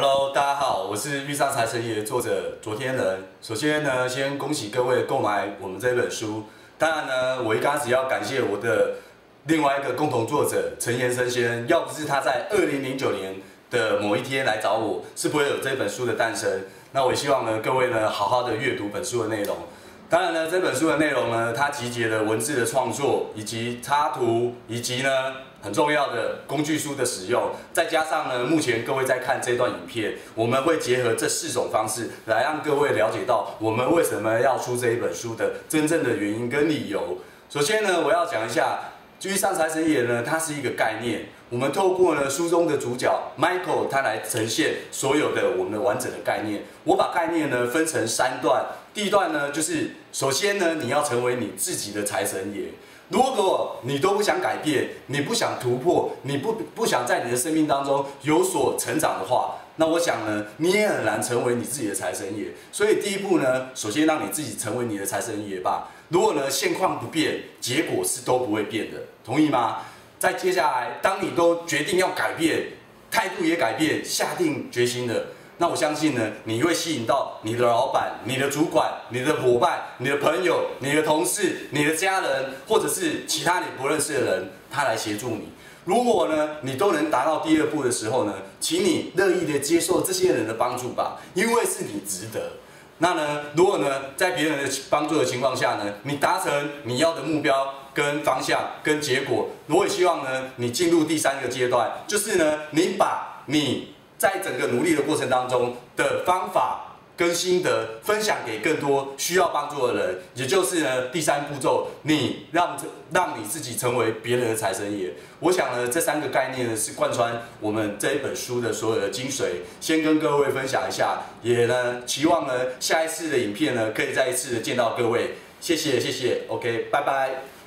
Hello， 大家好，我是遇上财神爷作者昨天人。首先呢，先恭喜各位购买我们这本书。当然呢，我一开始要感谢我的另外一个共同作者陈延生先生，要不是他在2009年的某一天来找我，是不会有这本书的诞生。那我也希望呢，各位呢好好的阅读本书的内容。当然呢，这本书的内容呢，它集结了文字的创作，以及插图，以及呢很重要的工具书的使用，再加上呢，目前各位在看这段影片，我们会结合这4种方式来让各位了解到我们为什么要出这一本书的真正的原因跟理由。首先呢，我要讲一下遇上财神爷呢，它是一个概念。我们透过呢书中的主角 Michael， 他来呈现所有的我们的完整的概念。我把概念呢分成3段。第一段呢，就是首先呢，你要成为你自己的财神爷。如果你都不想改变，你不想突破，你不想在你的生命当中有所成长的话，那我想呢，你也很难成为你自己的财神爷。所以第一步呢，首先让你自己成为你的财神爷吧。如果呢现况不变，结果是都不会变的，同意吗？再接下来，当你都决定要改变，态度也改变，下定决心了，那我相信呢，你会吸引到你的老板、你的主管、你的伙伴、你的朋友、你的同事、你的家人，或者是其他你不认识的人，他来协助你。如果呢，你都能达到第2步的时候呢，请你乐意的接受这些人的帮助吧，因为是你值得。那呢，如果呢，在别人的帮助的情况下呢，你达成你要的目标跟方向跟结果，我也希望呢，你进入第3个阶段，就是呢，你把你在整个努力的过程当中的方法跟心得分享给更多需要帮助的人，也就是呢第3步骤，你让你自己成为别人的财神爷。我想呢，这3个概念呢是贯穿我们这一本书的所有的精髓，先跟各位分享一下，也呢期望呢下一次的影片呢可以再一次的见到各位，谢谢，OK， 拜拜。